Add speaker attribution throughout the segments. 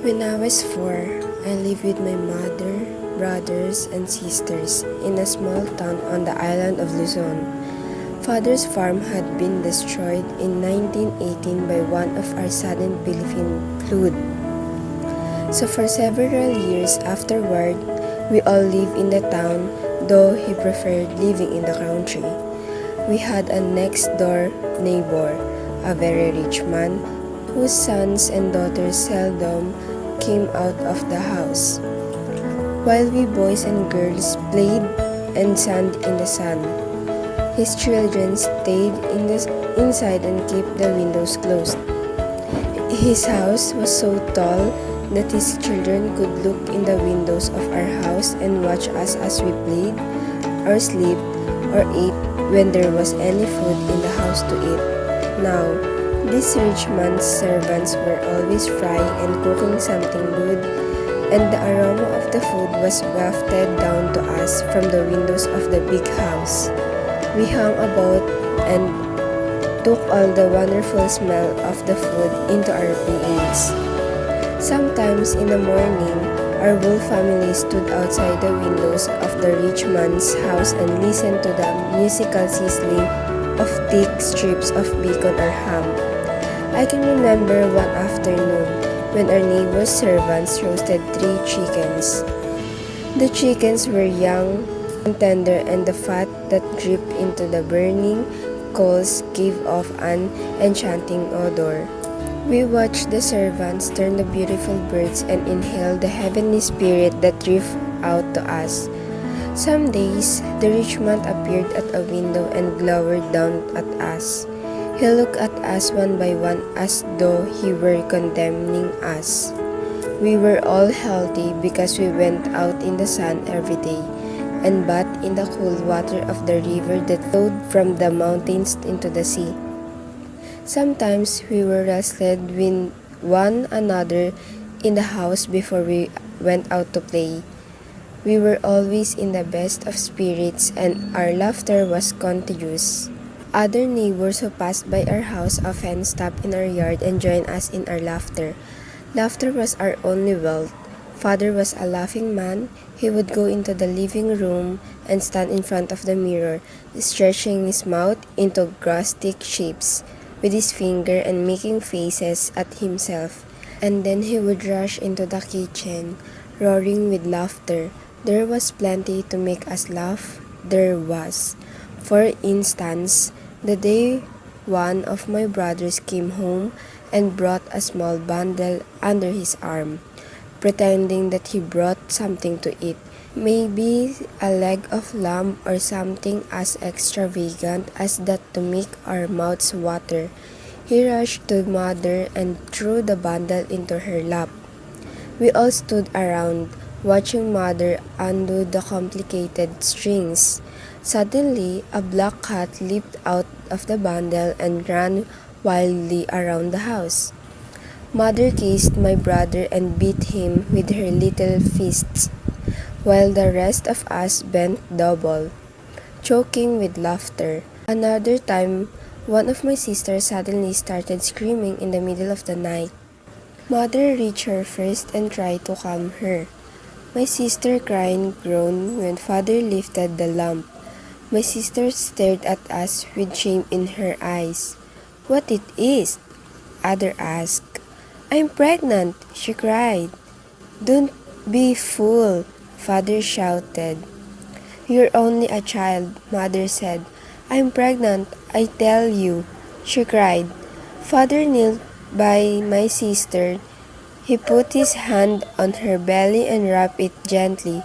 Speaker 1: When I was 4, I lived with my mother, brothers, and sisters in a small town on the island of Luzon. Father's farm had been destroyed in 1918 by one of our sudden Philippine flood. So for several years afterward, we all lived in the town, though he preferred living in the country. We had a next-door neighbor, a very rich man, whose sons and daughters seldom came out of the house, while we boys and girls played and sat in the sun. His children stayed inside and kept the windows closed. His house was so tall that his children could look in the windows of our house and watch us as we played, or slept, or ate when there was any food in the house to eat. Now, this rich man's servants were always frying and cooking something good, and the aroma of the food was wafted down to us from the windows of the big house. We hung about and took all the wonderful smell of the food into our beings. Sometimes in the morning, our whole family stood outside the windows of the rich man's house and listened to the musical sizzling of thick strips of bacon or ham. I can remember one afternoon when our neighbor's servants roasted 3 chickens. The chickens were young and tender, and the fat that dripped into the burning coals gave off an enchanting odor. We watched the servants turn the beautiful birds and inhale the heavenly spirit that drifted out to us. Some days, the rich man appeared at a window and glowered down at us. He looked at us one by one as though he were condemning us. We were all healthy because we went out in the sun every day and bathed in the cool water of the river that flowed from the mountains into the sea. Sometimes we were wrestled with one another in the house before we went out to play. We were always in the best of spirits, and our laughter was contagious. Other neighbors who passed by our house often stopped in our yard and joined us in our laughter. Laughter was our only wealth. Father was a laughing man. He would go into the living room and stand in front of the mirror, stretching his mouth into grotesque shapes with his finger and making faces at himself. And then he would rush into the kitchen, roaring with laughter. There was plenty to make us laugh. There was. For instance, the day one of my brothers came home and brought a small bundle under his arm, pretending that he brought something to eat, maybe a leg of lamb or something as extravagant as that to make our mouths water. He rushed to mother and threw the bundle into her lap. We all stood around, watching mother undo the complicated strings. Suddenly, a black cat leaped out of the bundle and ran wildly around the house. Mother kissed my brother and beat him with her little fists, while the rest of us bent double, choking with laughter. Another time, one of my sisters suddenly started screaming in the middle of the night. Mother reached her first and tried to calm her. My sister cried and groaned when father lifted the lamp. My sister stared at us with shame in her eyes. "What it is?" Other asked. "I'm pregnant," she cried. "Don't be fool," father shouted. "You're only a child," mother said. "I'm pregnant, I tell you," she cried. Father knelt by my sister. He put his hand on her belly and rubbed it gently.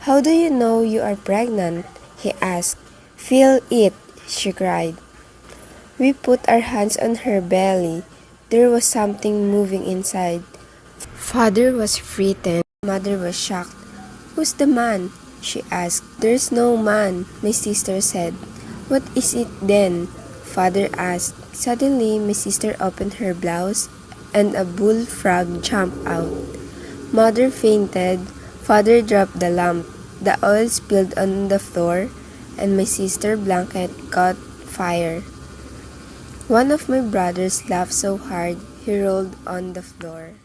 Speaker 1: "How do you know you are pregnant?" he asked. "Feel it," she cried. We put our hands on her belly. There was something moving inside. Father was frightened. Mother was shocked. "Who's the man?" she asked. "There's no man," my sister said. "What is it then?" Father asked. Suddenly, my sister opened her blouse and a bullfrog jumped out. Mother fainted. Father dropped the lamp. The oil spilled on the floor, and my sister's blanket caught fire. One of my brothers laughed so hard he rolled on the floor.